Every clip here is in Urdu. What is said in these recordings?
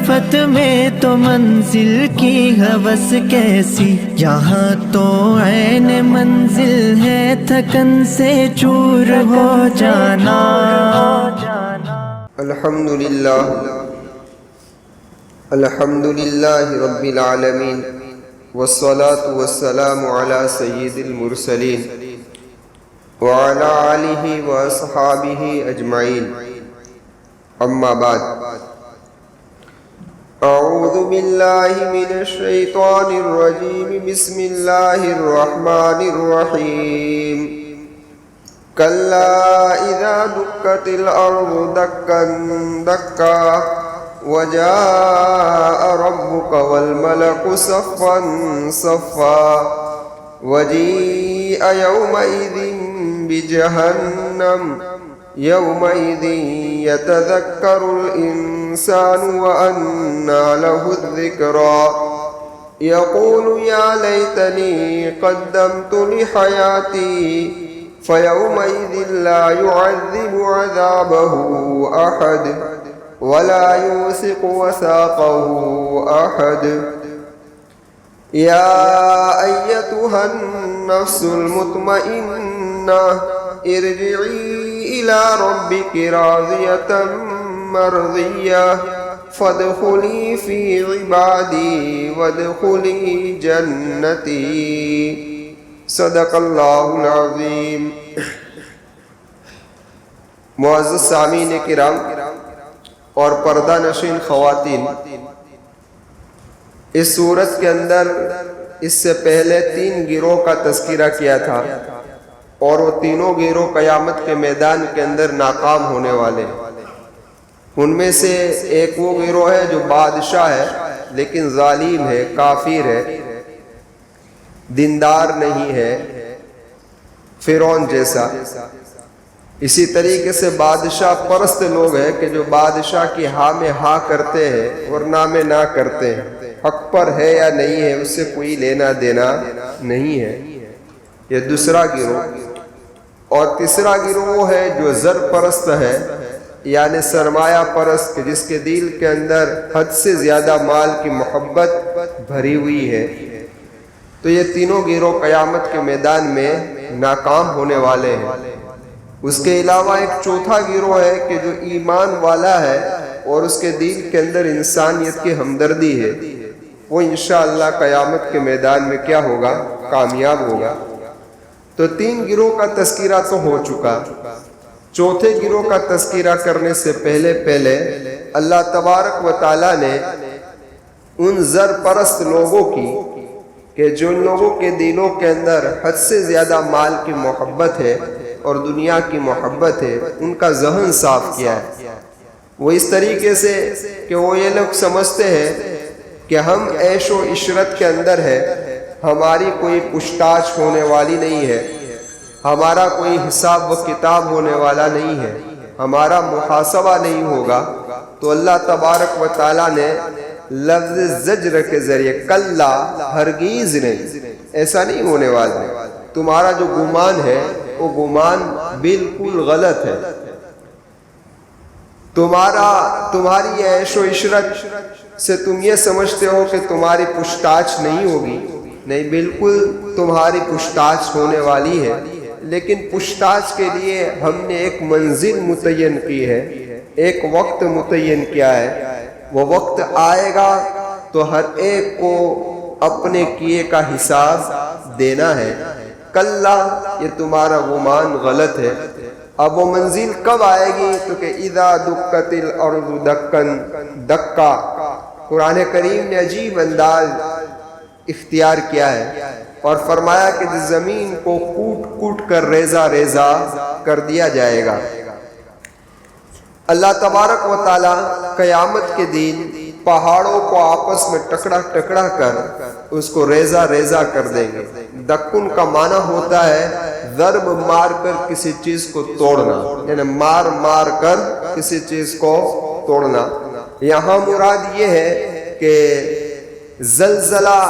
معرفت میں تو منزل کی ہوس کیسی، یہاں تو عین منزل ہے تھکن سے چور ہو جانا۔ الحمدللہ رب العالمین، والصلاة والسلام علی سید المرسلین وعلی آلہ واصحابہ اجمعین، اما بعد۔ اعوذ باللہ من الشیطان الرجیم، بسم اللہ الرحمن الرحیم۔ کلا اذا دکت الارض دکا دکا وجاء ربك والملك صفا صفا وجيء يومئذ بجهنم يومئذ يتذكر الإنسان وأنى له الذكرى يقول يا ليتني قدمت لحياتي فيومئذ لا يعذب عذابه أحد ولا يوثق وثاقه أحد۔ يا أيتها النفس المطمئنة ارجعي إلى ربك راضية مرضية فادخلي في عبادي وادخلي جنتي، صدق اللہ العظیم۔ معزز سامعین کرام اور پردہ نشین خواتین، اس سورت کے اندر اس سے پہلے 3 گروہ کا تذکرہ کیا تھا، اور وہ تینوں گروہ قیامت کے میدان کے اندر ناکام ہونے والے۔ ان میں سے ایک وہ گروہ ہے جو بادشاہ ہے لیکن ظالم ہے، کافر ہے، دیندار نہیں ہے، فرعون جیسا۔ اسی طریقے سے بادشاہ پرست لوگ ہیں کہ جو بادشاہ کی ہاں میں ہاں کرتے ہیں اور نہ میں نہ کرتے ہیں، حق پر ہے یا نہیں ہے اس سے کوئی لینا دینا نہیں ہے۔ یہ دوسرا گروہ۔ اور تیسرا گروہ وہ ہے جو زر پرست ہے، یعنی سرمایہ پرست، جس کے دل کے اندر حد سے زیادہ مال کی محبت بھری ہوئی ہے۔ تو یہ تینوں گروہ قیامت کے میدان میں ناکام ہونے والے ہیں۔ اس کے علاوہ ایک چوتھا گروہ ہے کہ جو ایمان والا ہے اور اس کے دل کے اندر انسانیت کی ہمدردی ہے، وہ انشاءاللہ قیامت کے میدان میں کیا ہوگا؟ کامیاب ہوگا۔ تو 3 گروہ کا تذکرہ تو ہو چکا۔ چوتھے گروہ کا تذکرہ کرنے سے پہلے اللہ تبارک و تعالیٰ نے ان زر پرست لوگوں کی کہ جن لوگوں کے دلوں کے اندر حد سے زیادہ مال کی محبت ہے اور دنیا کی محبت ہے، ان کا ذہن صاف کیا ہے۔ وہ اس طریقے سے کہ وہ یہ لوگ سمجھتے ہیں کہ ہم عیش و عشرت کے اندر ہے، ہماری کوئی پوچھ-تاچھ ہونے والی نہیں ہے، ہمارا کوئی حساب و کتاب ہونے والا نہیں ہے، ہمارا محاسبہ نہیں ہوگا۔ تو اللہ تبارک و تعالیٰ نے لفظ زجر کے ذریعے، کلا، ہرگیز نہیں، ایسا نہیں ہونے والا، تمہارا جو گمان ہے وہ گمان بالکل غلط ہے، تمہاری عیش و عشرت سے تم یہ سمجھتے ہو کہ تمہاری پوچھ-تاچھ نہیں ہوگی، نہیں، بالکل تمہاری پوچھ-تاچھ ہونے والی ہے، لیکن پوچھ-تاچھ کے لیے ہم نے ایک منزل متعین کی ہے، ایک وقت متعین کیا ہے۔ وہ وقت آئے گا تو ہر ایک کو اپنے کیے کا حساب دینا ہے۔ کلا، یہ تمہارا گمان غلط ہے۔ اب وہ منزل کب آئے گی؟ تو کہ اذا دکت الارض دکا دکا۔ قرآن کریم نے عجیب انداز اختیار کیا ہے اور فرمایا کہ زمین کو کوٹ کوٹ کر ریزہ ریزہ کر دیا جائے گا۔ اللہ تبارک و تعالیٰ قیامت کے دن پہاڑوں کو آپس میں ٹکڑا ٹکڑا کر اس کو ریزہ ریزہ کر دیں گے۔ دکن کا معنی ہوتا ہے ضرب مار کر کسی چیز کو توڑنا، یعنی مار مار کر کسی چیز کو توڑنا۔ یہاں مراد یہ ہے کہ زلزلہ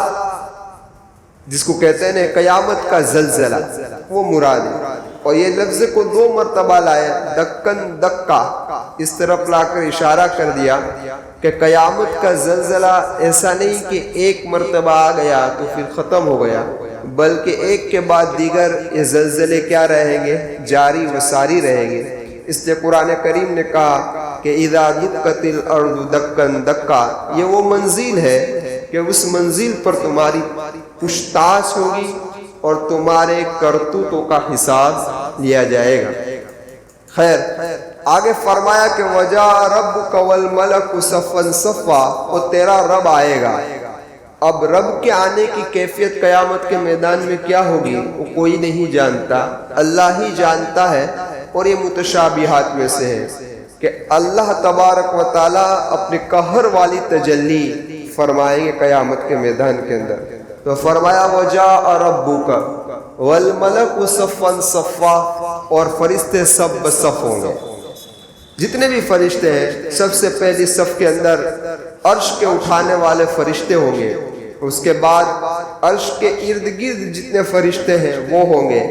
جس کو کہتے ہیں قیامت کا زلزلہ، وہ مراد ہے۔ اور یہ لفظ کو 2 مرتبہ لائے، دکن دکا، اس طرف لا کر اشارہ کر دیا کہ قیامت کا زلزلہ ایسا نہیں کہ ایک مرتبہ آ گیا تو پھر ختم ہو گیا، بلکہ ایک کے بعد دیگر یہ زلزلے کیا رہیں گے؟ جاری و ساری رہیں گے۔ اس لیے قرآن کریم نے کہا کہ اذا دکت الارض دکن دکا، یہ وہ منزل ہے کہ اس منزل پر تمہاری پوچھتاچھ ہوگی اور تمہارے کرتوتوں کا حساب لیا جائے گا۔ خیر، آگے فرمایا کہ وَجَاءَ رَبُّكَ وَالْمَلَكُ صَفًّا صَفًّا، اور تیرا رب آئے گا۔ اب رب کے آنے کی کیفیت قیامت کے میدان میں کیا ہوگی وہ کوئی نہیں جانتا، اللہ ہی جانتا ہے۔ اور یہ متشابہات میں سے ہے کہ اللہ تبارک و تعالیٰ اپنے قہر والی تجلی فرمائیں گے قیامت کے میدان کے اندر۔ تو فرمایا وَجَاءَ رَبُّكَ وَالْمَلَكُ صَفًّا صَفًّا، اور فرشتے سب بصف ہوں گے۔ جتنے بھی فرشتے ہیں سب سے پہلی صف کے اندر عرش کے اٹھانے والے فرشتے ہوں گے، اس کے بعد عرش کے ارد گرد جتنے فرشتے ہیں وہ ہوں گے،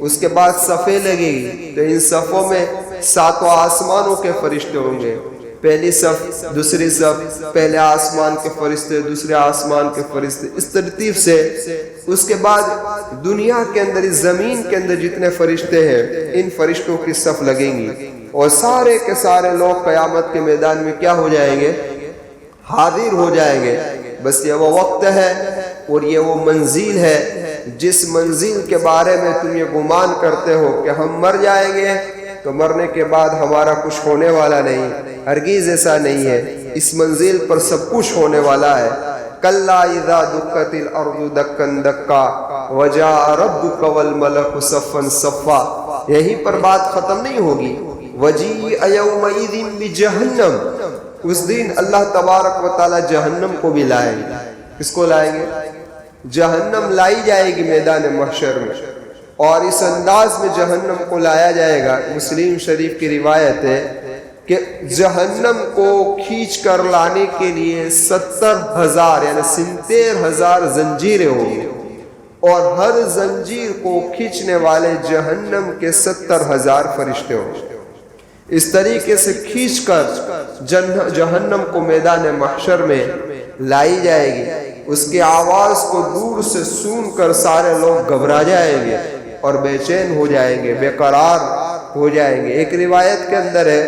اس کے بعد صفیں لگے گی تو ان صفوں میں 7 آسمانوں کے فرشتے ہوں گے، پہلی صف، دوسری صف، پہلے آسمان کے فرشتے، دوسرے آسمان کے فرشتے، اس ترتیب سے۔ اس کے بعد دنیا کے اندر، اس زمین کے اندر جتنے فرشتے ہیں ان فرشتوں کی صف لگیں گی، اور سارے کے سارے لوگ قیامت کے میدان میں کیا ہو جائیں گے؟ حاضر ہو جائیں گے۔ بس یہ وہ وقت ہے اور یہ وہ منزل ہے جس منزل کے بارے میں تم یہ گمان کرتے ہو کہ ہم مر جائیں گے تو مرنے کے بعد ہمارا کچھ ہونے والا نہیں، ہرگز ایسا نہیں ہے۔ اس منزل پر سب کچھ ہونے والا ہے۔ کلا اذا دکت الارض دکن دکا وجاء ربک والملک صفا صفا، یہیں پر بات ختم نہیں ہوگی۔ وجیء یومئذ بجہنم، اس دن اللہ تبارک و تعالی جہنم کو بھی لائیں گے۔ کس کو لائیں گے؟ جہنم لائی جائے گی میدان محشر میں، اور اس انداز میں جہنم کو لایا جائے گا۔ مسلم شریف کی روایت ہے کہ جہنم کو کھینچ کر لانے کے لیے 70,000 یعنی 70,000 زنجیریں ہوں گی، اور ہر زنجیر کو کھینچنے والے جہنم کے 70,000 فرشتے ہوں گے۔ اس طریقے سے کھینچ کر جہنم کو میدان محشر میں لائی جائے گی۔ اس کی آواز کو دور سے سن کر سارے لوگ گھبرا جائیں گے اور بے چین ہو جائیں گے، بے قرار ہو جائیں گے۔ ایک روایت کے اندر ہے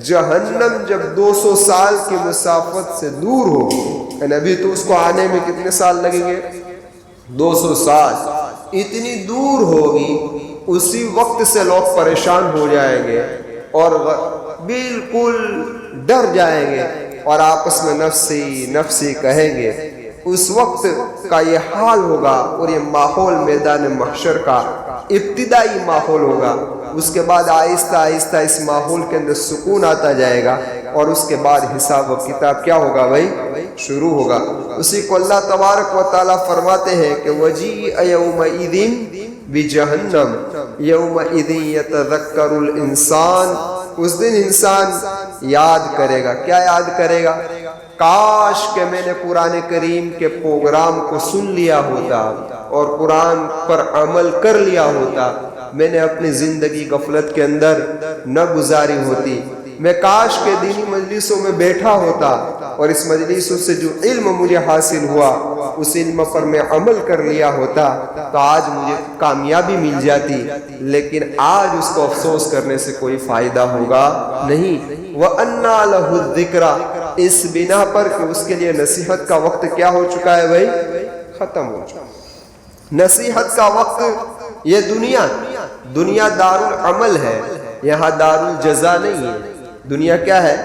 جہنم جب 200 سال کی مسافت سے دور ہوگی، یعنی ابھی تو اس کو آنے میں کتنے سال لگیں گے؟ 200 سال، اتنی دور ہوگی، اسی وقت سے لوگ پریشان ہو جائیں گے اور بالکل ڈر جائیں گے اور آپس میں نفسی نفسی کہیں گے۔ اس وقت کا یہ حال ہوگا، اور یہ ماحول میدان محشر کا ابتدائی ماحول ہوگا۔ اس کے بعد آہستہ آہستہ اس ماحول کے اندر سکون آتا جائے گا، اور اس کے بعد حساب و کتاب کیا ہوگا بھائی؟ شروع ہوگا۔ اسی کو اللہ تبارک و تعالیٰ فرماتے ہیں کہ وَجِیءَ یَوْمَئِذٍ بِجَہَنَّمَ یَوْمَئِذٍ یَتَذَکَّرُ الْإِنسان، اس دن انسان یاد کرے گا۔ کیا یاد کرے گا؟ کاش کہ میں نے قرآن کریم کے پروگرام کو سن لیا ہوتا اور قرآن پر عمل کر لیا ہوتا، میں نے اپنی زندگی غفلت کے اندر نہ گزاری ہوتی، میں کاش کے دینی مجلسوں میں بیٹھا ہوتا اور اس مجلسوں سے جو علم مجھے حاصل ہوا اس علم پر میں عمل کر لیا ہوتا تو آج مجھے کامیابی مل جاتی، لیکن آج اس کو افسوس کرنے سے کوئی فائدہ ہوگا نہیں۔ وَأَنَّا لَهُ الذِّكْرَى، اس بنا پر کہ اس کے لیے نصیحت کا وقت کیا ہو چکا ہے بھائی؟ ختم ہو چکا۔ نصیحت کا وقت، یہ دنیا دار العمل ہے، یہاں دار الجزا نہیں ہے۔ دنیا کیا ہے؟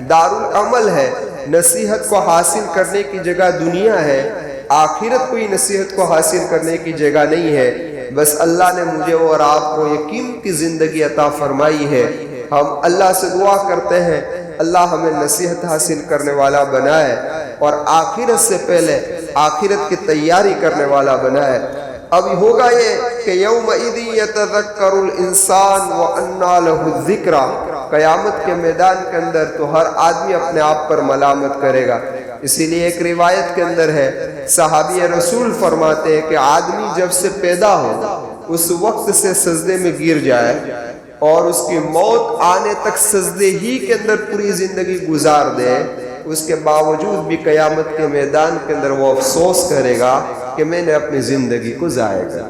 دار العمل ہے۔ نصیحت کو حاصل کرنے کی جگہ دنیا ہے، آخرت کوئی نصیحت کو حاصل کرنے کی جگہ نہیں ہے۔ بس اللہ نے مجھے اور آپ کو یہ قیمتی زندگی عطا فرمائی ہے، ہم اللہ سے دعا کرتے ہیں اللہ ہمیں نصیحت حاصل کرنے والا بنائے اور آخرت سے پہلے آخرت کی تیاری کرنے والا بنائے۔ اب ہوگا یہ کہ یومئذ یتذکر الانسان وانى له الذکری، قیامت کے میدان کے اندر تو ہر آدمی اپنے آپ پر ملامت کرے گا۔ اسی لیے ایک روایت کے اندر ہے، صحابی رسول فرماتے ہیں کہ آدمی جب سے پیدا ہو اس وقت سے سجدے میں گر جائے اور اس کی موت آنے تک سجدے ہی کے اندر پوری زندگی گزار دے، اس کے باوجود بھی قیامت کے میدان کے اندر وہ افسوس کرے گا کہ میں نے اپنی زندگی کو ضائع کر دیا۔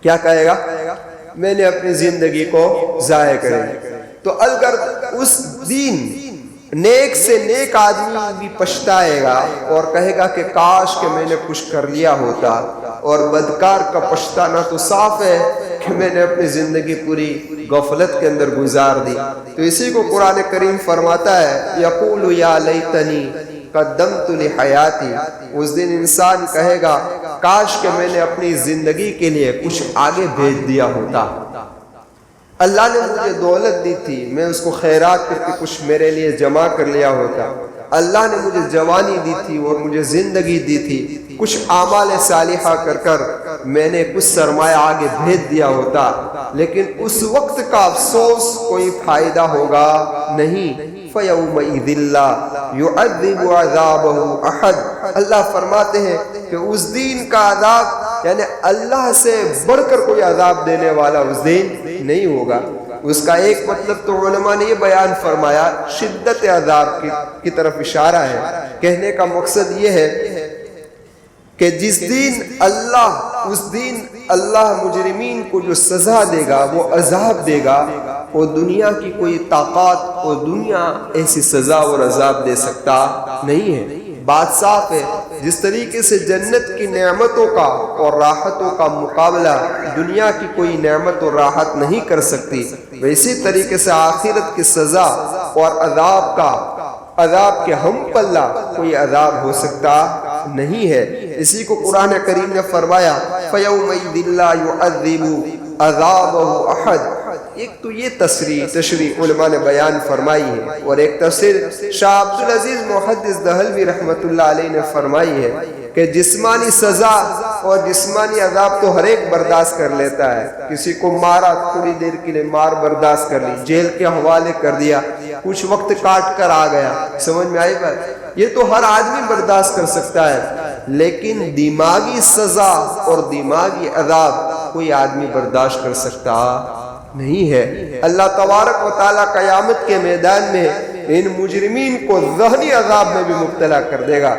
کیا کہے گا؟ میں نے اپنی زندگی کو ضائع کرے گا۔ تو اگر اس دن نیک سے نیک آدمی بھی پچھتائے گا اور کہے گا کہ کاش کہ میں نے کچھ کر لیا ہوتا، اور بدکار کا پچھتانا تو صاف ہے کہ میں نے اپنی زندگی پوری غفلت کے اندر گزار دی۔ تو اسی کو قرآن کریم فرماتا ہے یقول یا لیتنی قدمت لحیاتی، اس دن انسان کہے گا کاش کہ میں نے اپنی زندگی کے لیے کچھ آگے بھیج دیا ہوتا، اللہ نے مجھے دولت دی تھی، میں اس کو خیرات کر کے کچھ میرے لیے جمع کر لیا ہوتا، اللہ نے مجھے جوانی دی تھی اور مجھے زندگی دی تھی، کچھ اعمال صالحہ کر کر میں نے کچھ سرمایہ آگے بھیج دیا ہوتا، لیکن اس وقت کا افسوس کوئی فائدہ ہوگا نہیں۔ فَيَوْمَئِذٍ لَّا يُعَذِّبُ عَذَابَهُ أَحَدٌ، اللہ فرماتے ہیں کہ اس دن کا عذاب یعنی اللہ سے بڑھ کر کوئی عذاب دینے والا اس دن نہیں ہوگا۔ اس کا ایک مطلب تو علماء نے یہ بیان فرمایا شدت عذاب کی طرف اشارہ ہے، کہنے کا مقصد یہ ہے کہ جس دن اللہ مجرمین کو جو سزا دے گا، وہ عذاب دے گا، وہ دنیا کی کوئی طاقت اور دنیا ایسی سزا اور عذاب دے سکتا نہیں ہے۔ بات صاف ہے، جس طریقے سے جنت کی نعمتوں کا اور راحتوں کا مقابلہ دنیا کی کوئی نعمت اور راحت نہیں کر سکتی، ویسی طریقے سے آخرت کی سزا اور عذاب کے ہم پلہ کوئی عذاب ہو سکتا نہیں ہے۔ اسی کو قرآن کریم نے فرمایا فَيَوْمَئِذٍ لَّا يُعَذِّبُ عَذَابَهُ أَحَدٌ۔ ایک تو یہ تشریح علماء نے بیان فرمائی ہے، اور ایک تفسیر شاہ عبدالعزیز محدث دہلوی رحمۃ اللہ علیہ نے فرمائی ہے کہ جسمانی سزا اور جسمانی عذاب تو ہر ایک برداشت کر لیتا ہے، کسی کو مارا تھوڑی دیر کے لیے مار برداشت کر لی، جیل کے حوالے کر دیا، کچھ وقت کاٹ کر آ گیا، سمجھ میں آئی بات؟ یہ تو ہر آدمی برداشت کر سکتا ہے، لیکن دماغی سزا اور دماغی عذاب کوئی آدمی برداشت کر سکتا نہیں ہے۔ اللہ تبارک و تعالیٰ قیامت کے میدان میں ان مجرمین کو ذہنی عذاب میں بھی مبتلا کر دے گا،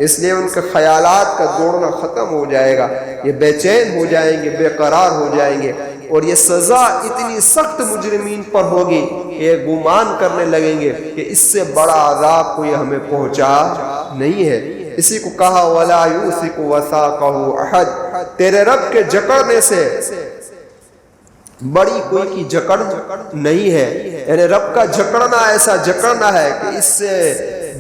اس لیے ان کے خیالات کا دوڑنا ختم ہو جائے گا، یہ بے چین ہو جائیں گے، بے قرار ہو جائیں گے، اور یہ سزا اتنی سخت مجرمین پر ہوگی کہ یہ گمان کرنے لگیں گے کہ اس سے بڑا عذاب کوئی ہمیں پہنچا نہیں ہے۔ اسی کو کہا وَلَا يُوثِقُ وَثَاقَهُ أَحَدٌ، تیرے رب کے جکڑنے سے بڑی کوئی کی جکڑ نہیں ہے، یعنی رب کا جکڑنا ایسا جکڑنا ہے کہ اس سے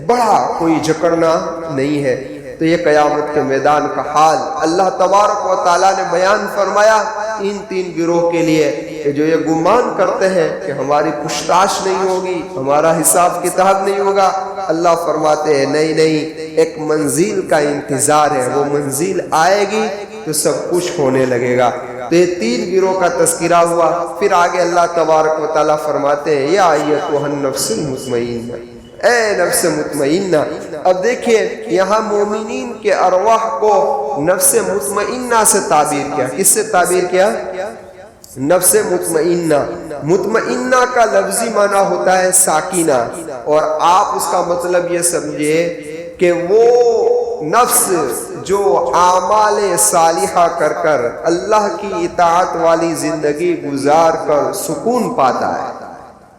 بڑا کوئی جکڑنا نہیں ہے۔ تو یہ قیامت کے میدان کا حال اللہ تبارک و تعالیٰ نے بیان فرمایا ان تین گروہ کے لیے کہ جو یہ گمان کرتے ہیں کہ ہماری پوچھتاچھ نہیں ہوگی، ہمارا حساب کتاب نہیں ہوگا، اللہ فرماتے ہیں نہیں، ایک منزل کا انتظار ہے، وہ منزل آئے گی تو سب کچھ ہونے لگے گا۔ تو یہ تین گروہ کا تذکرہ ہوا، پھر آگے اللہ تبارک و تعالیٰ فرماتے ہیں یا ایتھا النفس المطمئنہ، اے نفس مطمئنہ۔ اب دیکھیے یہاں مومنین کے ارواح کو نفس مطمئنہ سے تعبیر کیا، کس سے تعبیر کیا؟ نفس مطمئنہ۔ مطمئنہ کا لفظی معنی ہوتا ہے ساکینہ، اور آپ اس کا مطلب یہ سمجھے کہ وہ نفس جو اعمال صالحہ کر کر اللہ کی اطاعت والی زندگی گزار کر سکون پاتا ہے،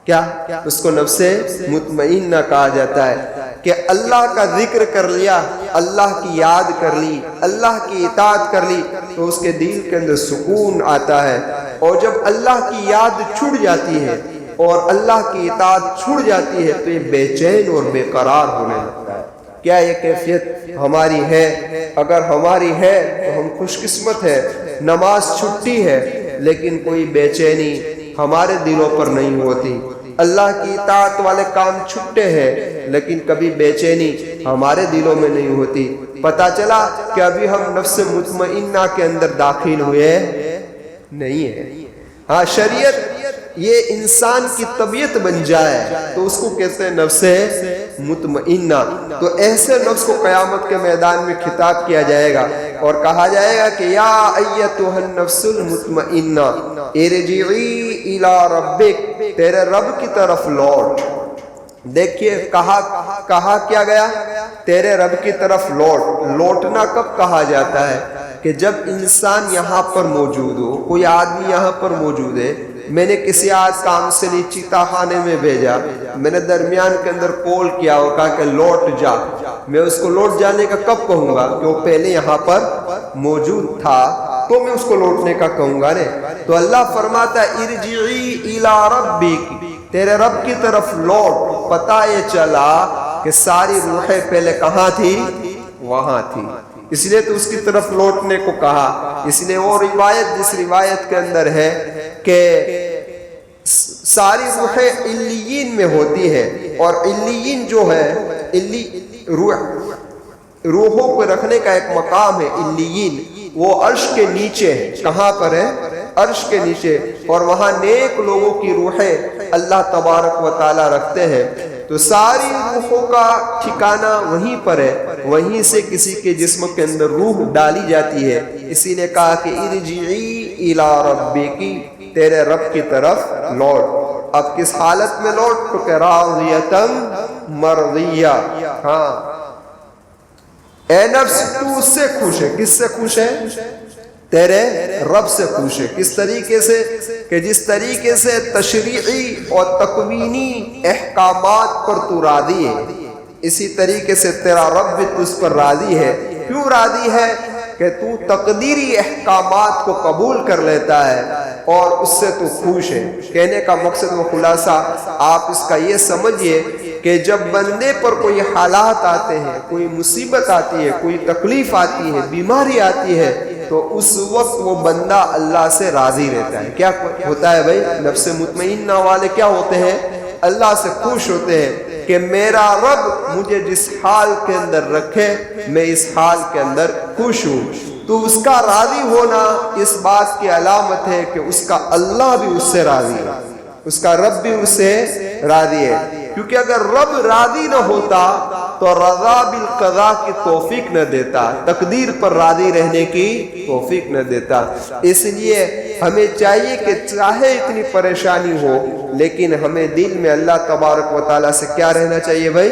کیا اس کو نفس مطمئنہ کہا جاتا ہے کہ اللہ کا ذکر کر لیا، اللہ کی یاد کر لی، اللہ کی اطاعت کر لی تو اس کے دل کے اندر سکون آتا ہے، اور جب اللہ کی یاد چھوٹ جاتی ہے اور اللہ کی اطاعت چھوٹ جاتی ہے تو یہ بے چین اور بے قرار ہونے لگتا ہے۔ کیا یہ کیفیت ہماری ہے؟ اگر ہماری ہے تو ہم خوش قسمت ہے، نماز چھٹی ہے لیکن کوئی بے چینی ہمارے دلوں پر نہیں ہوتی، اللہ کی اطاعت والے کام چھٹے ہیں لیکن کبھی بے چینی ہمارے دلوں میں نہیں ہوتی۔ پتہ چلا کہ ابھی ہم نفس مطمئنہ کے اندر داخل ہوئے نہیں ہے۔ ہاں، شریعت یہ انسان کی طبیعت بن جائے تو اس کو کہتے ہیں نفس مطمئنہ۔ تو ایسے نفس کو قیامت کے میدان میں خطاب کیا جائے گا اور کہا جائے گا کہ یا ایتھا النفس المطمئنہ ارجعی الی ربک، تیرے رب کی طرف لوٹ. دیکھیے کہا کیا گیا؟ تیرے رب کی طرف لوٹ. لوٹنا کب کہا جاتا ہے؟ کہ جب انسان یہاں پر موجود ہو، کوئی آدمی یہاں پر موجود ہے، میں نے کسی آج کام سے نہیں چیتا خانے میں بھیجا، میں نے درمیان کے اندر کال کیا اور کہا کہ لوٹ جا، میں اس کو لوٹ جانے کا کب کہوں گا؟ کہ وہ پہلے یہاں پر موجود تھا تو میں اس کو لوٹنے کا کہوں گا. تو اللہ فرماتا ہے ارجعی الی ربک، تیرے رب کی طرف لوٹ. پتہ یہ چلا کہ ساری روحیں پہلے کہاں تھی؟ وہاں تھی، اس لیے تو اس کی طرف لوٹنے کو کہا. اس لیے وہ روایت جس روایت کے اندر ہے کہ ساری روحیں علیین میں ہوتی ہے، اور علیین جو ہے روحوں کو رکھنے کا ایک مقام ہے علیین، وہ عرش کے نیچے ہے. کہاں پر ہے؟ عرش کے نیچے. اور وہاں نیک لوگوں کی روحیں اللہ تبارک و تعالی رکھتے ہیں. تو ساری روحوں کا ٹھکانہ وہیں پر ہے، وہیں سے کسی کے جسم کے اندر روح ڈالی جاتی ہے. اسی نے کہا کہ ارجعی الی ربک، تیرے رب کی طرف لوٹ. اب کس حالت میں لوٹ؟ تو کہ راضیۃ مرضیہ. ہاں اے نفس تو اس سے خوش ہے. کس سے خوش ہے؟ تیرے رب سے خوش ہے. کس طریقے سے؟ کہ جس طریقے سے تشریعی اور تکوینی احکامات پر تو راضی ہے، اسی طریقے سے تیرا رب بھی تجھ پر راضی ہے. کیوں راضی ہے؟ کہ تو تقدیری احکامات کو قبول کر لیتا ہے اور اس سے تو خوش ہے. کہنے کا مقصد و خلاصہ آپ اس کا یہ سمجھیے کہ جب بندے پر کوئی حالات آتے ہیں، کوئی مصیبت آتی ہے، کوئی تکلیف آتی ہے، بیماری آتی ہے، تو اس وقت وہ بندہ اللہ سے راضی رہتا ہے. کیا ہوتا ہے بھائی؟ نفس مطمئنہ والے کیا ہوتے ہیں؟ اللہ سے خوش ہوتے ہیں کہ میرا رب مجھے جس حال کے اندر رکھے میں اس حال کے اندر خوش ہوں. تو اس کا راضی ہونا اس بات کی علامت ہے کہ اس کا اللہ بھی اس سے راضی ہے، اس کا رب بھی اس سے راضی ہے. کیونکہ اگر رب راضی نہ ہوتا تو رضا بالقضاء کی توفیق نہ دیتا، تقدیر پر راضی رہنے کی توفیق نہ دیتا. اس لیے ہمیں چاہیے کہ چاہے اتنی پریشانی ہو لیکن ہمیں دل میں اللہ تبارک و تعالیٰ سے کیا رہنا چاہیے بھائی؟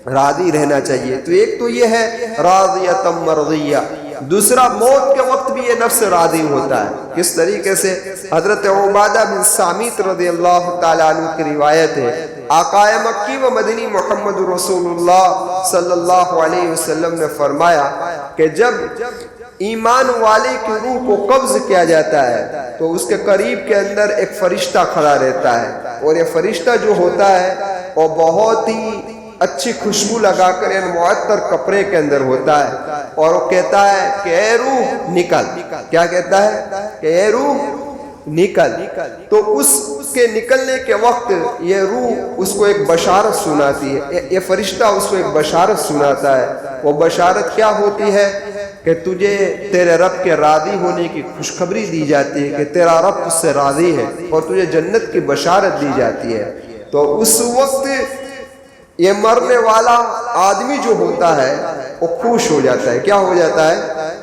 راضی رہنا چاہیے. تو ایک تو یہ ہے راضیۃ مرضیہ. دوسرا موت کے وقت بھی یہ نفس راضی ہوتا ہے. کس طریقے سے؟ حضرت عبادہ بن صامت رضی اللہ تعالیٰ عنہ کی روایت ہے، آقا مکی و مدنی محمد رسول اللہ صلی اللہ علیہ وسلم نے فرمایا کہ جب ایمان والے کی روح کو قبض کیا جاتا ہے تو اس کے قریب کے اندر ایک فرشتہ کھڑا رہتا ہے، اور یہ فرشتہ جو ہوتا ہے وہ بہت ہی اچھی خوشبو لگا کر معطر کپڑے کے اندر ہوتا ہے، اور وہ کہتا ہے کہ اے روح نکل. کیا کہتا ہے؟ کہ اے روح نکل. تو اس کے نکلنے کے وقت یہ روح اس کو ایک بشارت سناتی ہے، یہ فرشتہ اس کو ایک بشارت سناتا ہے. وہ بشارت کیا ہوتی ہے؟ کہ تجھے تیرے رب کے راضی ہونے کی خوشخبری دی جاتی ہے کہ تیرا رب اس سے راضی ہے، اور تجھے جنت کی بشارت دی جاتی ہے. تو اس وقت یہ مرنے والا آدمی جو ہوتا ہے وہ خوش ہو جاتا ہے. کیا ہو جاتا ہے؟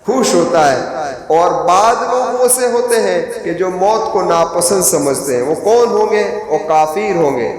خوش ہوتا ہے. اور بعض لوگ وہ سے ہوتے ہیں کہ جو موت کو ناپسند سمجھتے ہیں. وہ کون ہوں گے؟ وہ کافر ہوں گے،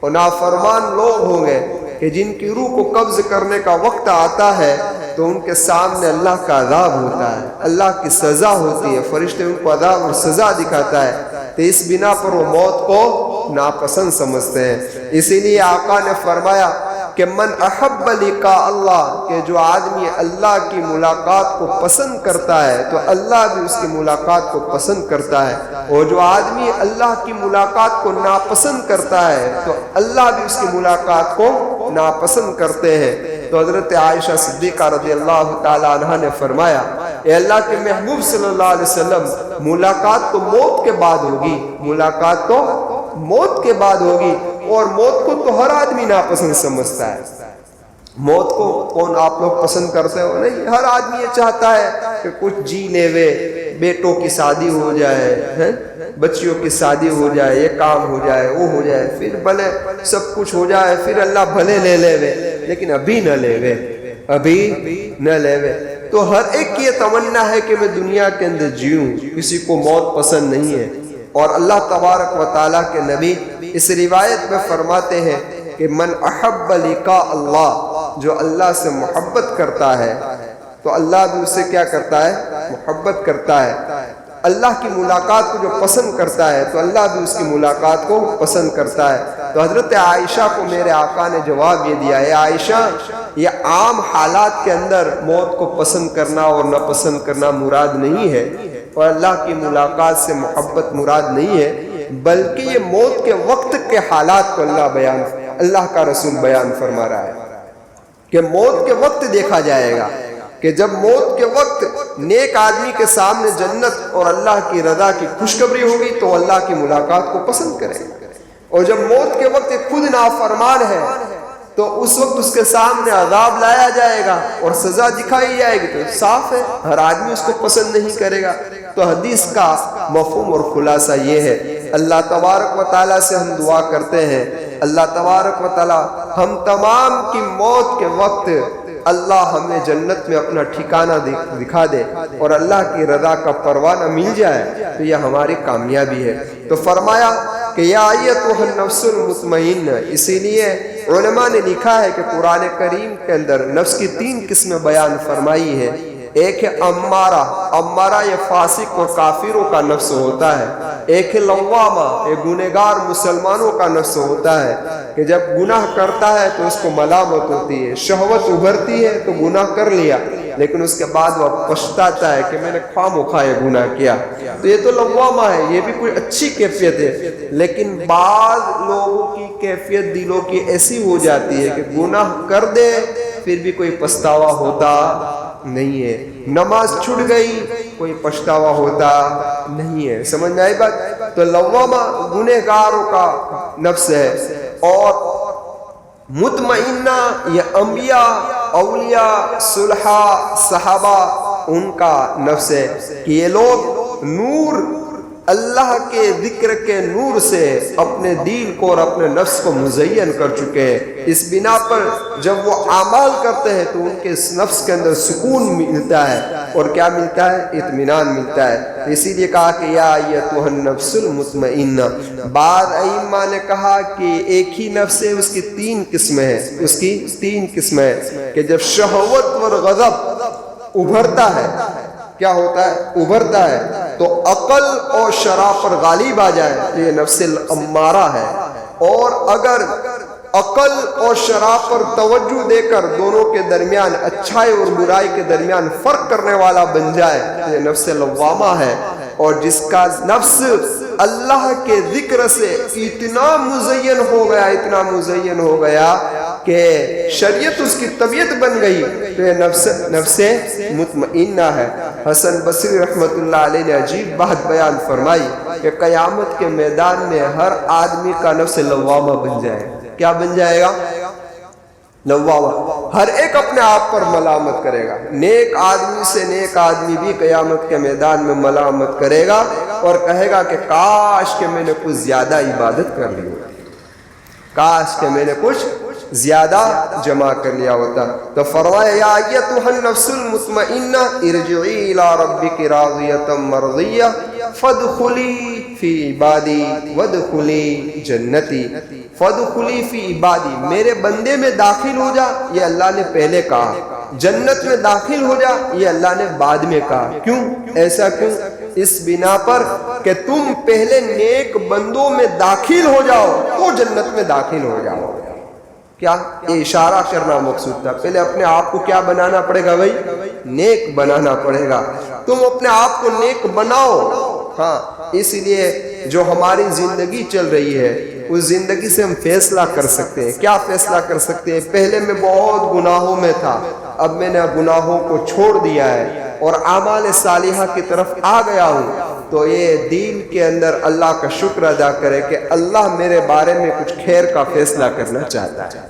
وہ نافرمان لوگ ہوں گے کہ جن کی روح کو قبض کرنے کا وقت آتا ہے تو ان کے سامنے اللہ کا عذاب ہوتا ہے، اللہ کی سزا ہوتی ہے، فرشتے ان کو عذاب اور سزا دکھاتا ہے. تو اس بنا پر وہ موت کو ناپسند سمجھتے ہیں. اسی لیے آقا نے فرمایا کہ من احب لقاء اللہ، کہ جو آدمی اللہ کی ملاقات کو پسند کرتا ہے تو اللہ بھی اس کی ملاقات کو پسند کرتا ہے، اور جو آدمی اللہ کی ملاقات کو ناپسند کرتا ہے تو اللہ بھی اس کی ملاقات کو ناپسند کرتے ہیں. تو حضرت عائشہ صدیقہ رضی اللہ تعالیٰ عنہ نے فرمایا اے اللہ کے محبوب صلی اللہ علیہ وسلم، ملاقات تو موت کے بعد ہوگی، ملاقات تو موت کے بعد ہوگی، اور موت کو تو ہر آدمی ناپسند سمجھتا ہے. موت کو کون آپ لوگ پسند کرتے ہو؟ نہیں، ہر آدمی یہ چاہتا ہے کہ کچھ جی لے وے، بیٹوں کی شادی ہو جائے، بچیوں کی شادی ہو جائے، یہ کام ہو جائے، وہ ہو جائے، پھر بھلے سب کچھ ہو جائے، پھر اللہ بھلے لے لے وے، لیکن ابھی نہ لے وے، ابھی نہ لے وے. تو ہر ایک کی یہ تمنا ہے کہ میں دنیا کے اندر جیوں، کسی کو موت پسند نہیں ہے۔ اور اللہ تبارک و تعالیٰ کے نبی اس روایت میں فرماتے ہیں کہ من احب لقاء اللہ، جو اللہ سے محبت کرتا ہے تو اللہ بھی اسے کیا کرتا ہے؟ محبت کرتا ہے۔ اللہ کی ملاقات کو جو پسند کرتا ہے تو اللہ بھی اس کی ملاقات کو پسند کرتا ہے۔ تو حضرت عائشہ کو میرے آقا نے جواب یہ دیا ہے، عائشہ یہ عام حالات کے اندر موت کو پسند کرنا اور ناپسند کرنا مراد نہیں ہے، اور اللہ کی ملاقات سے محبت مراد نہیں ہے، بلکہ یہ موت کے وقت کے حالات کو اللہ کا رسول بیان فرما رہا ہے کہ موت کے وقت دیکھا جائے گا کہ جب موت کے وقت نیک آدمی کے سامنے جنت اور اللہ کی رضا کی خوشخبری ہوگی تو اللہ کی ملاقات کو پسند کرے گا، اور جب موت کے وقت خود نافرمان ہے تو اس وقت اس کے سامنے عذاب لایا جائے گا اور سزا دکھائی جائے گی، تو صاف ہے ہر آدمی اس کو پسند نہیں کرے گا۔ تو حدیث کا مفہوم اور خلاصہ یہ ہے، اللہ تبارک و تعالیٰ سے ہم دعا کرتے ہیں، اللہ تبارک و تعالیٰ ہم تمام کی موت کے وقت اللہ ہمیں جنت میں اپنا ٹھکانہ دکھا دے اور اللہ کی رضا کا پروانہ مل جائے تو یہ ہماری کامیابی ہے۔ تو فرمایا کہ یا ایتھا النفس المطمئنہ، اسی لیے علماء نے لکھا ہے کہ قرآن کریم کے اندر نفس کی 3 قسمیں بیان فرمائی ہے۔ ایک ہے امارہ، یہ فاسق اور کافروں کا نفس ہوتا ہے۔ ایک ہے لوامہ، یہ گنہگار مسلمانوں کا نفس ہوتا ہے کہ جب گناہ کرتا ہے تو اس کو ملامت ہوتی ہے، شہوت ابھرتی ہے تو گناہ کر لیا، لیکن اس کے بعد وہ پچھتاتا ہے کہ میں نے خواہ مخواہ یہ گناہ کیا، تو یہ تو لوامہ ہے، یہ بھی کوئی اچھی کیفیت ہے۔ لیکن بعض لوگوں کی کیفیت دلوں کی ایسی ہو جاتی ہے کہ گناہ کر دے پھر بھی کوئی پچھتاوا ہوتا نہیں ہے، نماز چھوٹ گئی کوئی پچھتاوا ہوتا نہیں ہے، سمجھ میں آئی بات؟ تو لوامہ گنہگاروں کا نفس ہے، اور مطمئنہ یہ انبیاء، اولیاء، صلحاء، صحابہ ان کا نفس ہے کہ یہ لوگ نور، اللہ کے ذکر کے نور سے اپنے دل کو اور اپنے نفس کو مزین کر چکے ہیں۔ اس بنا پر جب وہ اعمال کرتے ہیں تو ان کے نفس کے اندر سکون ملتا ہے، اور کیا ملتا ہے؟ اطمینان ملتا ہے۔ اسی لیے کہا کہ یا ایتھا النفس المطمئنہ۔ بعض ائمہ نے کہا کہ ایک ہی نفس ہے، اس کی 3 قسمیں ہیں، اس کی 3 قسمیں ہیں کہ جب شہوت اور غضب ابھرتا ہے، کیا ہوتا ہے؟ ابھرتا ہے، تو عقل اور شرع پر غالب آ جائے تو یہ نفس امارہ ہے، اور اگر عقل اور شرع پر توجہ دے کر دونوں کے درمیان، اچھائی اور برائی کے درمیان فرق کرنے والا بن جائے تو یہ نفس لوامہ ہے۔ اور جس کا نفس اللہ کے ذکر سے اتنا مزین ہو گیا کہ شریعت اس کی طبیعت بن گئی تو یہ نفس مطمئنہ ہے۔ حسن بصری رحمت اللہ علیہ نے عجیب بات بیان فرمائی کہ قیامت کے میدان میں ہر آدمی کا نفس لوامہ بن جائے گا۔ کیا بن جائے گا؟ لوامہ۔ ہر ایک اپنے آپ پر ملامت کرے گا، نیک آدمی سے نیک آدمی بھی قیامت کے میدان میں ملامت کرے گا اور کہے گا کہ کاش کہ میں نے کچھ زیادہ عبادت کر لی ہوتی، کاش کہ میں نے کچھ زیادہ جمع کر لیا ہوتا۔ تو فرمایا یا ایتھا النفس المطمئنہ ارجعی الی ربک راضیۃ مرضیہ فادخلی فی عبادی وادخلی جنتی۔ فادخلی فی عبادی، میرے بندے میں داخل ہو جا، یہ اللہ نے پہلے کہا۔ جنت میں داخل ہو جا، یہ اللہ نے بعد میں کہا۔ کیوں ایسا؟ کیوں؟ اس بنا پر کہ تم پہلے نیک بندوں میں داخل ہو جاؤ تو جنت میں داخل ہو جاؤ۔ کیا یہ اشارہ کرنا مقصود تھا؟ پہلے اپنے آپ کو کیا بنانا پڑے گا بھائی؟ نیک بنانا پڑے گا۔ تم اپنے آپ کو نیک بناؤ۔ ہاں، اس لیے جو ہماری زندگی چل رہی ہے اس زندگی سے ہم فیصلہ کر سکتے ہیں۔ کیا فیصلہ کر سکتے ہیں؟ پہلے میں بہت گناہوں میں تھا، اب میں نے گناہوں کو چھوڑ دیا ہے اور اعمال صالحہ کی طرف آ گیا ہوں، تو یہ دل کے اندر اللہ کا شکر ادا کرے کہ اللہ میرے بارے میں کچھ خیر کا فیصلہ کرنا چاہتا ہے۔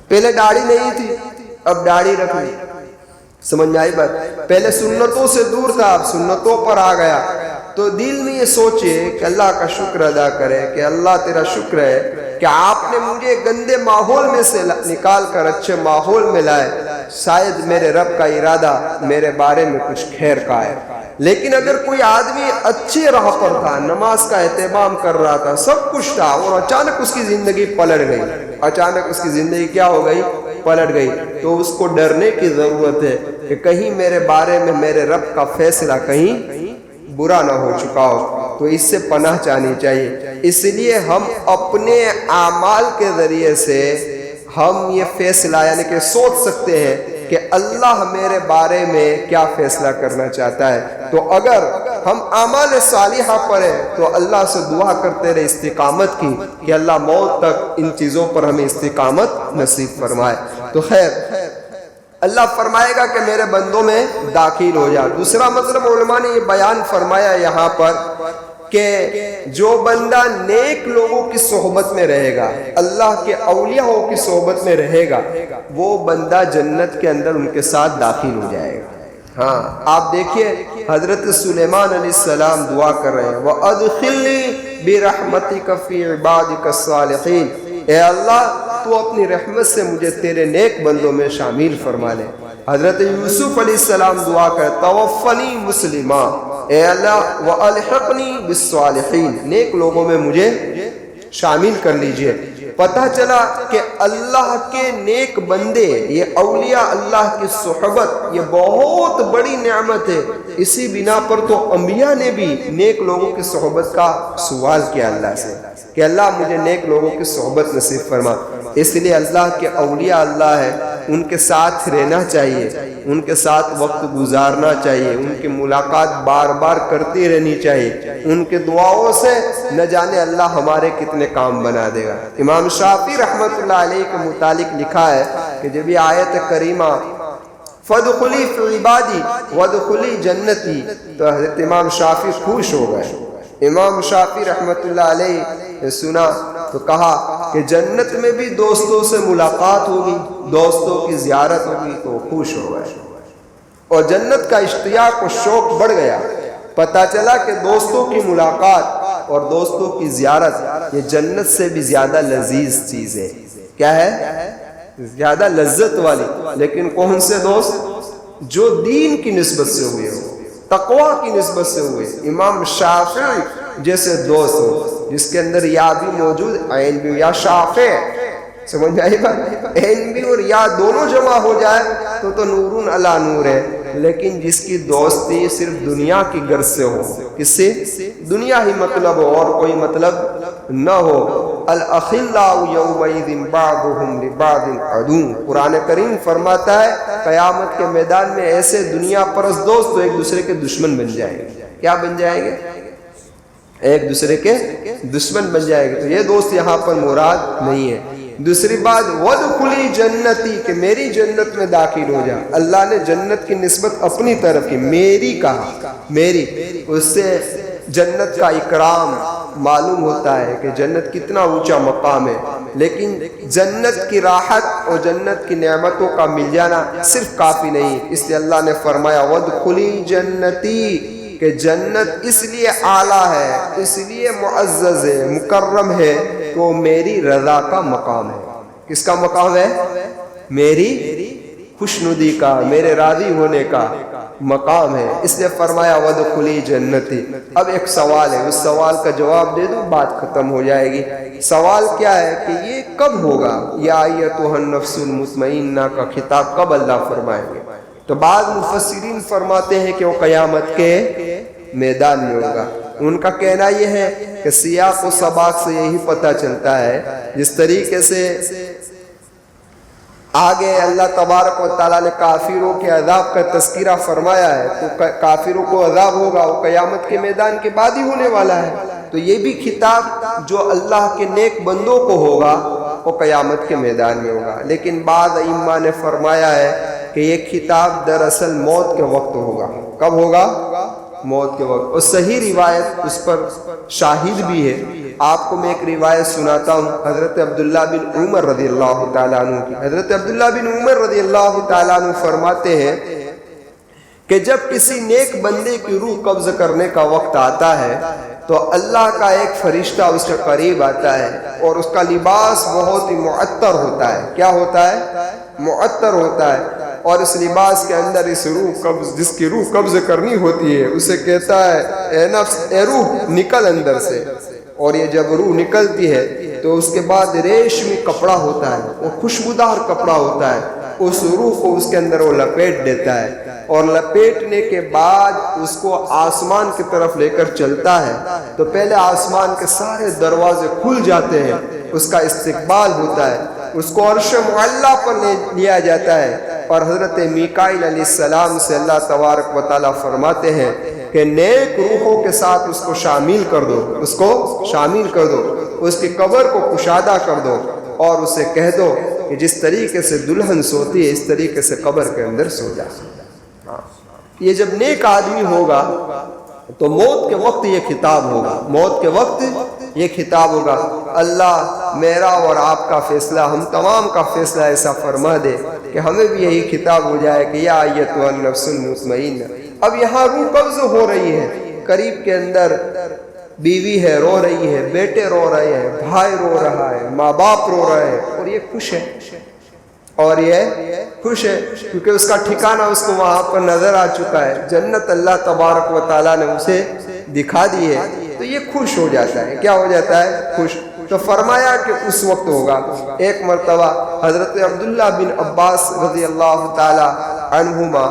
پہلے داڑھی نہیں تھی، اب داڑھی رکھ لی، سمجھ میں آئی بات؟ پہلے سنتوں سے دور تھا، اب سنتوں پر آ گیا، تو دل میں یہ سوچے کہ اللہ کا شکر ادا کرے کہ اللہ تیرا شکر ہے کہ آپ نے مجھے گندے ماحول میں سے نکال کر اچھے ماحول میں لائے، شاید میرے رب کا ارادہ میرے بارے میں کچھ خیر کا ہے۔ لیکن اگر کوئی آدمی اچھی راہ پر تھا، نماز کا اہتمام کر رہا تھا، سب کچھ تھا، اور اچانک اس کی زندگی پلٹ گئی، اچانک اس کی زندگی کیا ہو گئی؟ پلٹ گئی، تو اس کو ڈرنے کی ضرورت ہے کہ کہیں میرے بارے میں میرے رب کا فیصلہ کہیں برا نہ ہو چکا ہو، تو اس سے پناہ چاہنی چاہیے۔ اس لیے ہم اپنے اعمال کے ذریعے سے ہم یہ فیصلہ یعنی کہ سوچ سکتے ہیں کہ اللہ میرے بارے میں کیا فیصلہ کرنا چاہتا ہے۔ تو اگر ہم اعمال صالحہ پر ہیں تو اللہ سے دعا کرتے رہے استقامت کی کہ اللہ موت تک ان چیزوں پر ہمیں استقامت نصیب فرمائے۔ تو خیر، اللہ فرمائے گا کہ میرے بندوں میں داخل ہو جا۔ دوسرا مطلب علماء نے یہ بیان فرمایا یہاں پر کہ جو بندہ نیک لوگوں کی صحبت میں رہے گا، اللہ کے اولیاء کی صحبت میں رہے گا، وہ بندہ جنت کے اندر ان کے ساتھ داخل ہو جائے گا۔ ہاں، آپ دیکھیے حضرت سلیمان علیہ السلام دعا کر رہے ہیں، وَأَدْخِلْنِي بِرَحْمَتِكَ فِي عِبَادِكَ الصَّالِحِينَ، اے اللہ تو اپنی رحمت سے مجھے تیرے نیک بندوں میں شامل فرما لے۔ حضرت یوسف علیہ السلام دعا کر توفنی مسلمہ، اے اللہ والحقنی بالصالحین، نیک لوگوں میں مجھے شامل کر لیجئے۔ پتہ چلا کہ اللہ کے نیک بندے، یہ اولیاء اللہ کی صحبت، یہ بہت بڑی نعمت ہے۔ اسی بنا پر تو انبیاء نے بھی نیک لوگوں کی صحبت کا سوال کیا اللہ سے کہ اللہ مجھے نیک لوگوں کی صحبت نصیب فرما۔ اس لیے اللہ کے اولیاء اللہ ہے، ان کے ساتھ رہنا چاہیے، ان کے ساتھ وقت گزارنا چاہیے، ان کی ملاقات بار بار کرتی رہنی چاہیے، ان کے دعاؤں سے نہ جانے اللہ ہمارے کتنے کام بنا دے گا۔ امام شافعی رحمۃ اللہ علیہ کے متعلق لکھا ہے کہ جب یہ آیت کریمہ فَادْخُلِي فِي عِبَادِي وَادْخُلِي جَنَّتِي، تو حضرت امام شافعی خوش ہو گئے۔ امام شافعی رحمۃ اللہ علیہ نے سنا تو کہا کہ جنت میں بھی دوستوں سے ملاقات ہوگی، دوستوں کی زیارت ہوگی، تو خوش ہو گئے اور جنت کا اشتیاق و شوق بڑھ گیا۔ پتہ چلا کہ دوستوں کی ملاقات اور دوستوں کی زیارت یہ جنت سے بھی زیادہ لذیذ چیز ہے۔ کیا ہے؟ زیادہ لذت والی۔ لیکن کون سے دوست؟ جو دین کی نسبت سے ہوئے ہو، تقوی کی نسبت سے ہوئے۔ امام شافعی جیسے دوست ہو جس کے اندر یا بھی موجود، عین بھی، یا شافع، سمجھ میں آئی بات؟ عین بھی اور یا دونوں جمع ہو جائے تو نورun علی نور ہے۔ لیکن جس کی دوستی صرف دنیا کی غرض سے ہو، کس سے؟ دنیا ہی مطلب ہو اور کوئی مطلب نہ ہو۔ الاخلاء یومئذ بعضهم لبعض عدو، قرآن کریم فرماتا ہے قیامت کے میدان میں ایسے دنیا پرست دوست تو ایک دوسرے کے دشمن بن جائیں گے۔ کیا بن جائیں گے؟ ایک دوسرے کے دشمن بن جائے گا۔ تو یہ دوست یہاں پر مراد نہیں ہے۔ دوسری بات وَادْخُلِي جَنَّتِي، کہ میری جنت میں داخل ہو جا۔ اللہ نے جنت کی نسبت اپنی طرف کی، میری کہا، میری، اس سے جنت کا اکرام معلوم ہوتا ہے کہ جنت کتنا اونچا مقام ہے۔ لیکن جنت کی راحت اور جنت کی نعمتوں کا مل جانا صرف کافی نہیں، اس لیے اللہ نے فرمایا وَادْخُلِي جَنَّتِي، کہ جنت اس لیے اعلیٰ ہے، اس لیے معزز ہے، مکرم ہے تو میری رضا کا مقام ہے۔ کس کا مقام ہے؟ میری خوشنودی کا، میرے راضی ہونے کا مقام ہے۔ اس لیے فرمایا وَادْخُلِي جَنَّتِي۔ اب ایک سوال ہے، اس سوال کا جواب دے دوں بات ختم ہو جائے گی۔ سوال کیا ہے کہ یہ کب ہوگا؟ یا ایتھا النفس المطمئنہ کا خطاب کب اللہ فرمائیں گے؟ تو بعض مفسرین فرماتے ہیں کہ وہ قیامت کے میدان میں ہوگا۔ ان کا کہنا یہ ہے کہ سیاق و سباق سے یہی پتہ چلتا ہے، جس طریقے سے آگے اللہ تبارک و تعالیٰ نے کافروں کے عذاب کا تذکرہ فرمایا ہے، تو کافروں کو عذاب ہوگا وہ قیامت کے میدان کے بعد ہی ہونے والا ہے۔ تو یہ بھی خطاب جو اللہ کے نیک بندوں کو ہوگا وہ قیامت کے میدان میں ہوگا۔ لیکن بعض ائمہ نے فرمایا ہے کہ یہ خطاب دراصل موت کے وقت ہوگا۔ کب ہوگا؟ موت کے وقت۔ اور صحیح روایت اس پر شاہد بھی ہے۔ آپ کو میں ایک روایت سناتا ہوں حضرت عبداللہ بن عمر رضی اللہ تعالیٰ عنہ کی۔ حضرت عبداللہ بن عمر رضی اللہ تعالیٰ عنہ فرماتے ہیں کہ جب کسی نیک بندے کی روح قبض کرنے کا وقت آتا ہے تو اللہ کا ایک فرشتہ اس کے قریب آتا ہے اور اس کا لباس بہت ہی معطر ہوتا ہے. کیا ہوتا ہے؟ معطر ہوتا ہے. اور اس لباس کے اندر اس روح قبض، جس کی روح قبض کرنی ہوتی ہے، اسے کہتا ہے اے نفس، اے روح نکل اندر سے. اور یہ جب روح نکلتی ہے تو اس کے بعد ریشمی کپڑا ہوتا ہے، وہ خوشبودار کپڑا ہوتا ہے، اس روح کو اس کے اندر وہ لپیٹ دیتا ہے. اور لپیٹنے کے بعد اس کو آسمان کی طرف لے کر چلتا ہے. تو پہلے آسمان کے سارے دروازے کھل جاتے ہیں، اس کا استقبال ہوتا ہے، اس کو عرش معلیٰ پر لیا جاتا ہے. اور حضرت میکائیل علیہ السلام سے اللہ تبارک و تعالیٰ فرماتے ہیں کہ نیک روحوں کے ساتھ اس کو شامل کر دو، اس کو شامل کر دو، اس کی قبر کو کشادہ کر دو اور اسے کہہ دو کہ جس طریقے سے دلہن سوتی ہے اس طریقے سے قبر کے اندر سو جا. یہ جب نیک آدمی ہوگا تو موت کے وقت یہ خطاب ہوگا، موت کے وقت یہ خطاب ہوگا. اللہ میرا اور آپ کا فیصلہ، ہم تمام کا فیصلہ ایسا فرما دے کہ ہمیں بھی یہی خطاب ہو جائے کہ یا ایتھا النفس المطمئنہ. اب یہاں روح قبض ہو رہی ہے، قریب کے اندر بیوی ہے رو رہی ہے، بیٹے رو رہے ہیں، بھائی رو رہا ہے، ماں باپ رو رہے ہیں، اور یہ خوش ہے، اور یہ خوش ہے کیونکہ اس کا ٹھکانہ اس کو وہاں پر نظر آ چکا ہے. جنت اللہ تبارک و تعالیٰ نے اسے دکھا دی ہے، تو یہ خوش ہو جاتا ہے. کیا ہو جاتا ہے؟ خوش. تو فرمایا کہ اس وقت ہوگا. ایک مرتبہ حضرت عبداللہ بن عباس رضی اللہ تعالی عنہما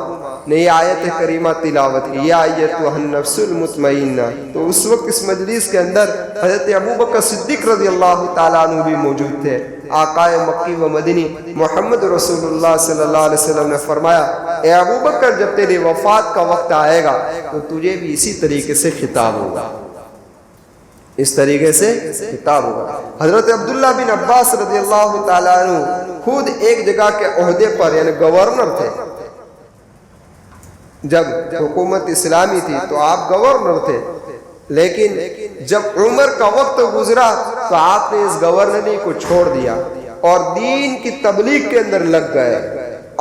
نے یہ آیت کریمہ تلاوت کی، یا ایتھا النفس المطمئنہ. تو اس وقت اس مجلس کے اندر حضرت ابوبکر صدیق رضی اللہ تعالیٰ عنہ بھی موجود تھے. آقائے مکی و مدنی محمد رسول اللہ صلی اللہ علیہ وسلم نے فرمایا اے ابوبکر، جب تیری وفات کا وقت آئے گا تو تجھے بھی اسی طریقے سے خطاب ہوگا، اس طریقے سے خطاب ہوگا. حضرت عبداللہ بن عباس رضی اللہ تعالیٰ عنہ خود ایک جگہ کے عہدے پر یعنی گورنر تھے. جب حکومت اسلامی تھی تو آپ گورنر تھے، لیکن جب عمر کا وقت گزرا تو آپ نے اس گورنری کو چھوڑ دیا اور دین کی تبلیغ کے اندر لگ گئے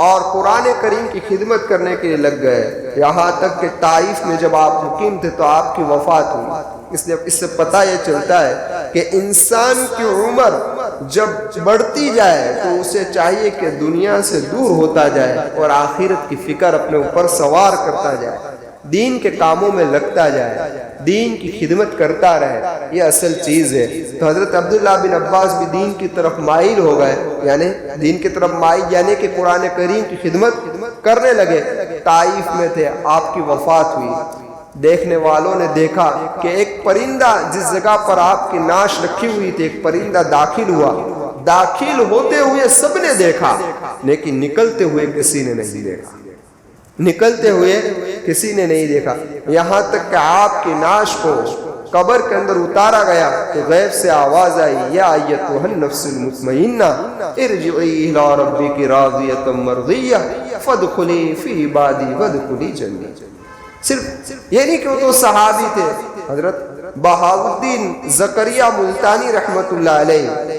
اور قرآن کریم کی خدمت کرنے کے لیے لگ گئے. یہاں تک کہ طائف میں جب آپ مقیم تھے تو آپ کی وفات ہوئی. اس لیے اس سے پتہ یہ چلتا ہے کہ انسان کی عمر جب بڑھتی جائے تو اسے چاہیے کہ دنیا سے دور ہوتا جائے اور آخرت کی فکر اپنے اوپر سوار کرتا جائے، دین کے کاموں میں لگتا جائے، دین کی خدمت کرتا رہے. یہ اصل چیز ہے. تو حضرت عبداللہ بن عباس بھی دین کی طرف مائل ہو گئے، یعنی دین کی طرف مائل یعنی کہ قرآن کریم کی خدمت کرنے لگے. طائف میں تھے، آپ کی وفات ہوئی. دیکھنے والوں نے دیکھا کہ ایک پرندہ جس جگہ پر آپ کی نعش رکھی ہوئی تھی، ایک پرندہ داخل ہوا. داخل ہوتے ہوئے سب نے دیکھا لیکن نکلتے ہوئے کسی نے نہیں دیکھا، نکلتے ہوئے کسی نے نہیں دیکھا. یہاں تک کہ آپ کی نعش کو قبر کے اندر اتارا گیا تو غیب سے آواز آئی یا ایتھا النفس المطمئنہ ارجعی الی ربک راضیۃ مرضیہ فادخلی فی عبادی وادخلی جنتی. صرف یہ نہیں کہ وہ تو صحابی تھے. حضرت بہاؤالدین زکریا ملتانی رحمت اللہ علیہ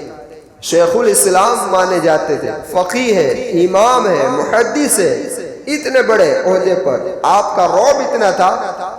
شیخ الاسلام مانے جاتے تھے، فقیہ ہے، امام ہے، محدث ہے، اتنے بڑے عہدے پر. آپ کا رعب اتنا تھا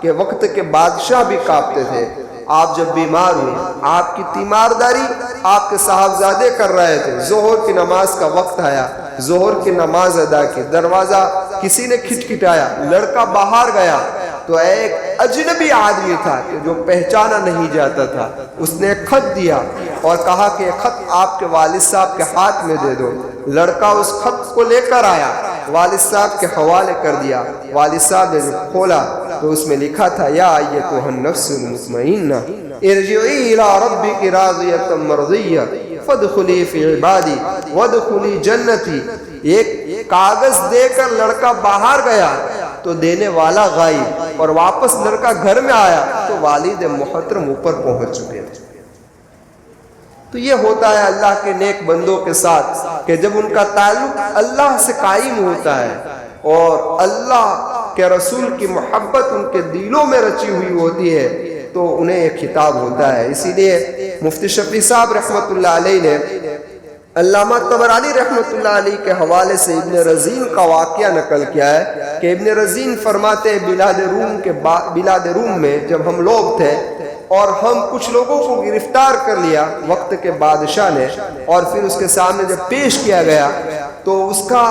کہ وقت کے بادشاہ بھی کانپتے تھے. آپ جب بیمار ہوئے، آپ کی تیمارداری آپ کے صاحبزادے کر رہے تھے. ظہر کی نماز کا وقت آیا، ظہر کی نماز ادا کی، دروازہ کسی نے کھٹکھٹایا، لڑکا باہر گیا تو ایک اجنبی آدمی تھا کہ جو پہچانا نہیں جاتا تھا. اس نے ایک خط دیا اور کہا کہ یہ خط آپ کے والد صاحب کے ہاتھ میں دے دو. لڑکا اس خط کو لے کر آیا، والد صاحب کے حوالے کر دیا. والد صاحب نے جب کھولا تو اس میں لکھا تھا یا ایتھا النفس المطمئنہ ارجعی الی ربک راضیۃ مرضیہ فادخلی فی عبادی وادخلی جنتی. ایک کاغذ دے کر لڑکا باہر گیا تو دینے والا غائب، اور واپس لڑکا گھر میں آیا تو والد محترم اوپر پہنچ چکے تھے. تو یہ ہوتا ہے اللہ کے نیک بندوں کے ساتھ کہ جب ان کا تعلق اللہ سے قائم ہوتا ہے اور اللہ کے رسول کی محبت ان کے دلوں میں رچی ہوئی ہوتی ہے تو انہیں ایک خطاب ہوتا ہے. اسی لیے مفتی شفیع صاحب رحمت اللہ علیہ نے علامہ طبرانی رحمت اللہ علیہ کے حوالے سے ابن رزین کا واقعہ نقل کیا ہے کہ ابن رزین فرماتے ہیں بلاد روم میں جب ہم لوگ تھے اور ہم کچھ لوگوں کو گرفتار کر لیا وقت کے بادشاہ نے، اور پھر اس کے سامنے جب پیش کیا گیا تو اس کا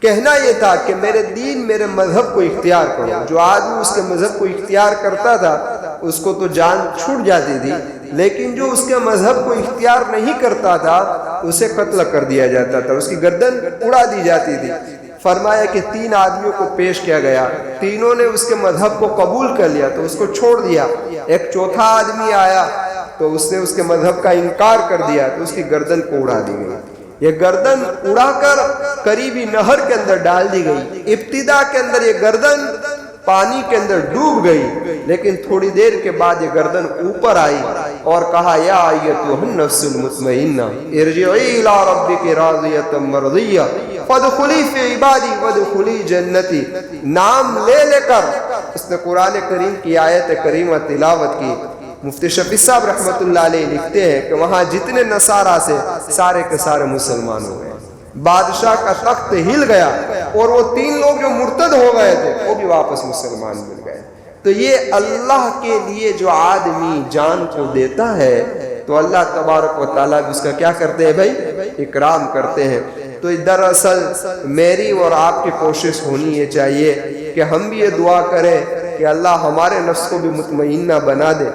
کہنا یہ تھا کہ میرے دین میرے مذہب کو اختیار کرو۔ جو آدمی اس کے مذہب کو اختیار کرتا تھا اس کو تو جان چھوٹ جاتی تھی، لیکن جو اس کے مذہب کو اختیار نہیں کرتا تھا اسے قتل کر دیا جاتا تھا، اس کی گردن اڑا دی جاتی تھی۔ فرمایا کہ 3 آدمیوں کو پیش کیا گیا، تینوں نے اس کے مذہب کو قبول کر لیا تو اس کو چھوڑ دیا۔ ایک چوتھا آدمی آیا تو اس نے اس کے مذہب کا انکار کر دیا تو اس کی گردن کو اڑا دی گئی۔ یہ گردن اڑا کر قریبی نہر کے اندر ڈال دی گئی۔ ابتدا کے اندر یہ گردن پانی کے اندر ڈوب گئی، لیکن تھوڑی دیر کے بعد یہ گردن اوپر آئی اور کہا یا ایتھا النفس المطمئنہ ارجعی الی ربک راضیۃ مرضیہ فادخلی فی عبادی وادخلی جنتی۔ نام لے لے کر اس نے قرآن کریم کی آیت کریمہ تلاوت کی۔ مفتی شفیع صاحب رحمۃ اللہ علیہ لکھتے ہیں کہ وہاں جتنے نصارہ سے سارے کے سارے مسلمان ہو گئے، بادشاہ کا تخت ہل گیا، اور وہ 3 لوگ جو مرتد ہو گئے تھے وہ بھی واپس مسلمان مل گئے۔ تو یہ اللہ کے لیے جو آدمی جان کو دیتا ہے تو اللہ تبارک و تعالیٰ بھی اس کا کیا کرتے ہیں بھائی؟ اکرام کرتے ہیں۔ تو دراصل میری اور آپ کی کوشش ہونی یہ چاہیے کہ ہم بھی یہ دعا کریں کہ اللہ ہمارے نفس کو بھی مطمئنہ بنا دے۔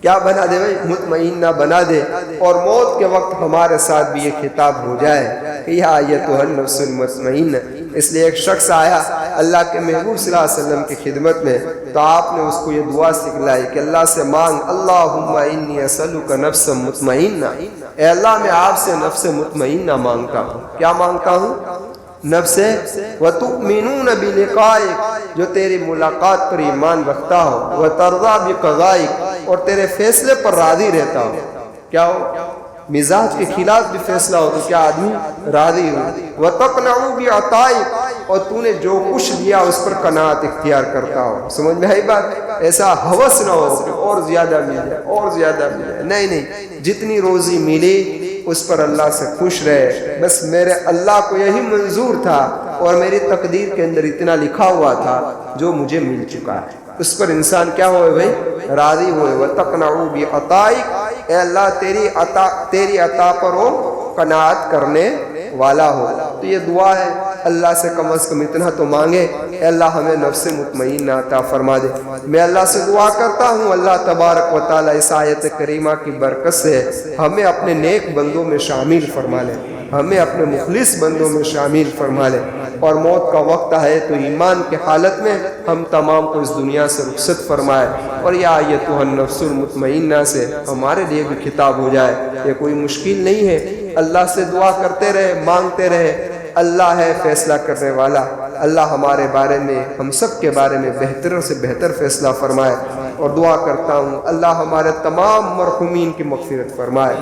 کیا بنا دے بھائی؟ مطمئنہ بنا دے، اور موت کے وقت ہمارے ساتھ بھی یہ خطاب ہو جائے کہ یا ایتھا النفس المطمئنہ۔ اس لیے ایک شخص آیا اللہ کے محبوب صلی اللہ علیہ وسلم کی خدمت میں، تو آپ نے اس کو یہ دعا سکھلائی کہ اللہ سے مانگ اللہم انی اسألک نفسا مطمئنہ، اے اللہ میں آپ سے نفس مطمئنہ مانگتا ہوں۔ کیا مانگتا ہوں؟ نفس وتؤمنون بلقائک، جو تیری ملاقات پر ایمان رکھتا ہو، وترضی بقضائک، اور تیرے فیصلے پر راضی رہتا ہو۔ کیا ہو؟ مزاج کے خلاف بھی فیصلہ ہو تو کیا آدمی راضی ہو۔ وتقنع بعطائک، اور تو نے جو کچھ دیا اس پر قناعت اختیار کرتا ہو۔ سمجھ میں آئی بات؟ ایسا ہوس نہ ہو کہ اور زیادہ مل جائے اور زیادہ مل جائے، نہیں، جتنی روزی ملی اس پر اللہ سے خوش رہے۔ بس میرے اللہ کو یہی منظور تھا اور میری تقدیر کے اندر اتنا لکھا ہوا تھا جو مجھے مل چکا ہے، اس پر انسان کیا ہوئے بھائی؟ راضی ہوئے۔ وَتَقْنَعُ بِعَطَائِكَ، اے اللہ تیری عطا پر وہ قناعت کرنے والا ہو۔ تو یہ دعا ہے، اللہ سے کم از کم اتنا تو مانگے، اے اللہ ہمیں نفس مطمئنہ عطا فرما دے۔ میں اللہ سے دعا کرتا ہوں اللہ تبارک و تعالیٰ اس آیت کریمہ کی برکت سے ہمیں اپنے نیک بندوں میں شامل فرما لے، ہمیں اپنے مخلص بندوں میں شامل فرما لے، اور موت کا وقت ہے تو ایمان کی حالت میں ہم تمام کو اس دنیا سے رخصت فرمائے، اور یا ایتھا النفس المطمئنہ سے ہمارے لیے بھی خطاب ہو جائے۔ یہ کوئی مشکل نہیں ہے، اللہ سے دعا کرتے رہے، مانگتے رہے، اللہ ہے فیصلہ کرنے والا۔ اللہ ہمارے بارے میں، ہم سب کے بارے میں بہتر سے بہتر فیصلہ فرمائے، اور دعا کرتا ہوں اللہ ہمارے تمام مرحومین کی مغفرت فرمائے،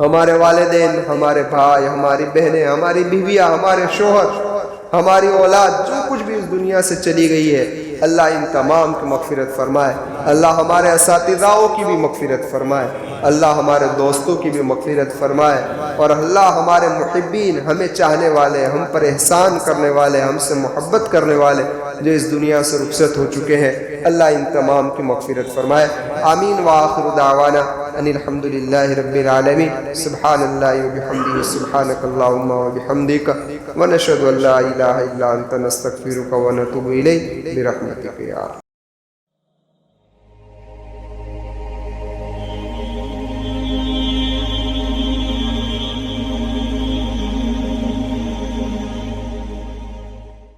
ہمارے والدین، ہمارے بھائی، ہماری بہنیں، ہماری بیویاں، ہمارے شوہر، ہماری اولاد، جو کچھ بھی اس دنیا سے چلی گئی ہے اللہ ان تمام کی مغفرت فرمائے۔ اللہ ہمارے اساتذاؤں کی بھی مغفرت فرمائے، اللہ ہمارے دوستوں کی بھی مغفرت فرمائے، اور اللہ ہمارے محبین، ہمیں چاہنے والے، ہم پر احسان کرنے والے، ہم سے محبت کرنے والے جو اس دنیا سے رخصت ہو چکے ہیں، اللہ ان تمام کی مغفرت فرمائے۔ آمین۔ وآخر دعوانا ان الحمد للہ رب العالمین۔ سبحان اللہ وبحمدہ، سبحانک اللہم وبحمدک، ونشہد ان لا الہ الا انت، نستغفرک ونتوب الیک برحمتک یا